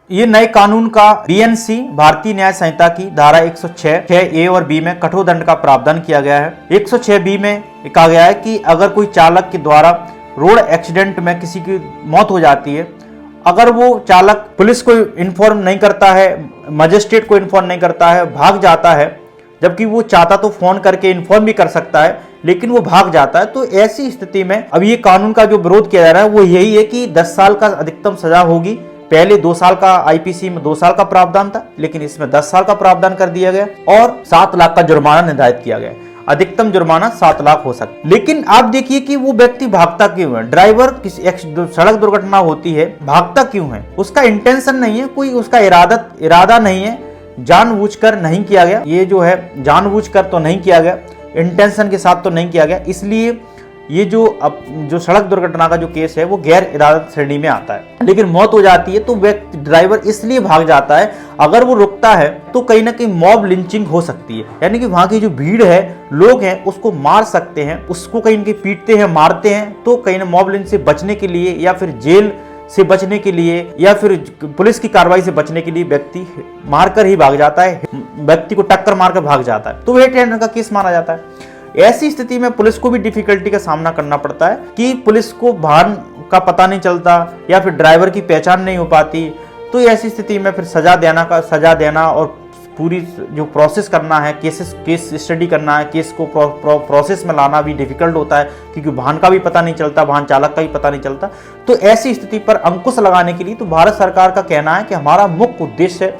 ये नए कानून का बीएनसी भारतीय न्याय संहिता की धारा 106 ए और बी में कठोर दंड का प्रावधान किया गया है। 106 बी में कहा गया है कि अगर कोई चालक के द्वारा रोड एक्सीडेंट में किसी की मौत हो जाती है, अगर वो चालक पुलिस को इन्फॉर्म नहीं करता है, मजिस्ट्रेट को इन्फॉर्म नहीं करता है, भाग जाता है, जबकि वो चाहता तो फोन करके इन्फॉर्म भी कर सकता है, लेकिन वो भाग जाता है, तो ऐसी स्थिति में अब ये कानून का जो विरोध किया जा रहा है वो यही है कि 10 साल का अधिकतम सजा होगी। पहले 2 साल का आईपीसी में 2 साल का प्रावधान था, लेकिन इसमें 10 साल का प्रावधान कर दिया गया और 7 लाख का जुर्माना निर्धारित किया गया। अधिकतम जुर्माना 7 लाख हो सकता है। लेकिन आप देखिए कि वो व्यक्ति भागता क्यों है। ड्राइवर किसी सड़क दुर्घटना होती है, भागता क्यों है? उसका इंटेंशन नहीं है, कोई उसका इरादा नहीं है, जानबूझकर नहीं किया गया। ये जो है जानबूझकर तो नहीं किया गया, इंटेंशन के साथ तो नहीं किया गया। इसलिए ये जो सड़क दुर्घटना का जो केस है वो गैर इरादत श्रेणी में आता है। लेकिन मौत हो जाती है तो व्यक्ति ड्राइवर इसलिए भाग जाता है, अगर वो रुकता है तो कहीं ना कहीं मॉब लिंचिंग हो सकती है, यानी कि वहां की जो भीड़ है, लोग हैं, उसको मार सकते हैं, उसको कहीं ना कहीं पीटते हैं, मारते हैं। तो कहीं ना मॉब लिंच से बचने के लिए या फिर जेल से बचने के लिए या फिर पुलिस की कार्रवाई से बचने के लिए व्यक्ति मारकर ही भाग जाता है, व्यक्ति को टक्कर मारकर भाग जाता है, तो वह टेंडर का केस माना जाता है। ऐसी स्थिति में पुलिस को भी डिफिकल्टी का सामना करना पड़ता है कि पुलिस को वाहन का पता नहीं चलता या फिर ड्राइवर की पहचान नहीं हो पाती। तो ऐसी स्थिति में फिर सजा देना और पूरी जो प्रोसेस करना है, केस स्टडी करना है, केस को प्रोसेस में लाना भी डिफिकल्ट होता है, क्योंकि वाहन का भी पता नहीं चलता, वाहन चालक का भी पता नहीं चलता। तो ऐसी स्थिति पर अंकुश लगाने के लिए तो भारत सरकार का कहना है कि हमारा मुख्य उद्देश्य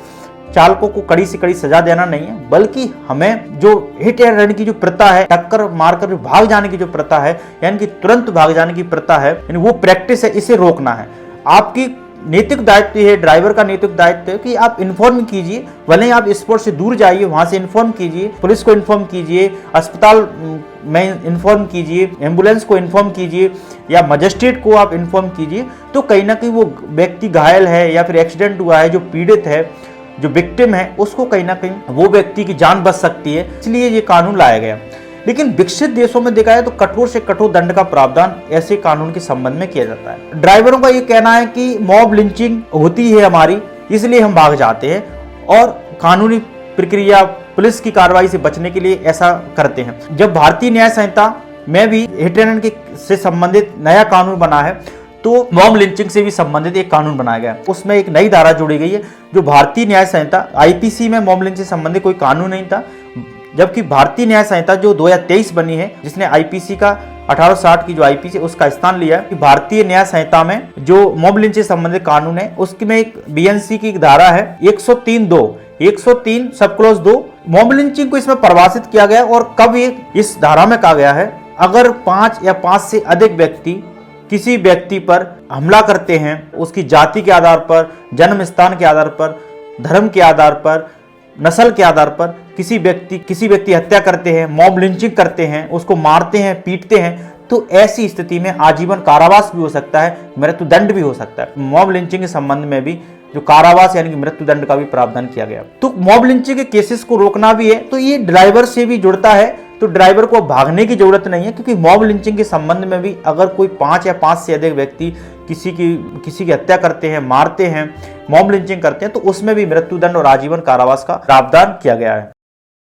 चालकों को कड़ी से कड़ी सजा देना नहीं है, बल्कि हमें जो हिट एंड रन की जो प्रथा है, टक्कर मारकर भाग जाने की जो प्रथा है, यानी कि तुरंत भाग जाने की प्रथा है, यानी वो प्रैक्टिस है, इसे रोकना है। आपकी नैतिक दायित्व है, ड्राइवर का नैतिक दायित्व है कि आप इन्फॉर्म कीजिए, भले ही आप स्पॉट से दूर जाइए, वहां से इन्फॉर्म कीजिए, पुलिस को इन्फॉर्म कीजिए, अस्पताल में इन्फॉर्म कीजिए, एम्बुलेंस को इन्फॉर्म कीजिए या मजिस्ट्रेट को आप इन्फॉर्म कीजिए। तो कहीं ना कहीं वो व्यक्ति घायल है या फिर एक्सीडेंट हुआ है, जो पीड़ित है, जो विक्टिम है, उसको कहीं ना कहीं वो व्यक्ति की जान बच सकती है, इसलिए ये कानून लाया गया। लेकिन विकसित देशों में देखा है तो कठोर से कठोर दंड का प्रावधान ऐसे कानून के संबंध में किया जाता है। ड्राइवरों का ये कहना है कि मॉब लिंचिंग होती है हमारी, इसलिए हम भाग जाते हैं और कानूनी प्रक्रिया, पुलिस की कार्रवाई से बचने के लिए ऐसा करते हैं। जब भारतीय न्याय संहिता में भी हिट एंड रन से संबंधित नया कानून बना है, तो मॉब लिंचिंग से भी संबंधित एक कानून बनाया गया। उसमें एक नई धारा जोड़ी गई है, जो भारतीय न्याय संहिता, आईपीसी में मॉब लिंचिंग से संबंधित कोई कानून नहीं था, जबकि भारतीय न्याय संहिता जो 2023 बनी है, जिसने आईपीसी का 1860 की जो आईपीसी उसका स्थान लिया, कि भारतीय न्याय संहिता में जो मॉब लिंचिंग से संबंधित कानून है, उसमें एक बीएनसी की धारा है 103 सब क्लॉज 2, मॉब लिंचिंग को इसमें परिभाषित किया गया। और कब ये इस धारा में कहा गया है, अगर 5 या 5 से अधिक व्यक्ति किसी व्यक्ति पर हमला करते हैं, उसकी जाति के आधार पर, जन्म स्थान के आधार पर, धर्म के आधार पर, नस्ल के आधार पर किसी व्यक्ति हत्या करते हैं, मॉब लिंचिंग करते हैं, उसको मारते हैं, पीटते हैं, तो ऐसी स्थिति में आजीवन कारावास भी हो सकता है, मृत्युदंड भी हो सकता है। मॉब लिंचिंग के संबंध में भी जो कारावास यानी कि मृत्युदंड का भी प्रावधान किया गया। तो मॉब लिंचिंग के केसेस को रोकना भी है, तो ये ड्राइवर से भी जुड़ता है। तो ड्राइवर को भागने की जरूरत नहीं है, क्योंकि मॉब लिंचिंग के संबंध में भी अगर कोई 5 या 5 से अधिक व्यक्ति किसी की हत्या करते हैं, मारते हैं, मॉब लिंचिंग करते हैं, तो उसमें भी मृत्युदंड और आजीवन कारावास का प्रावधान किया गया है।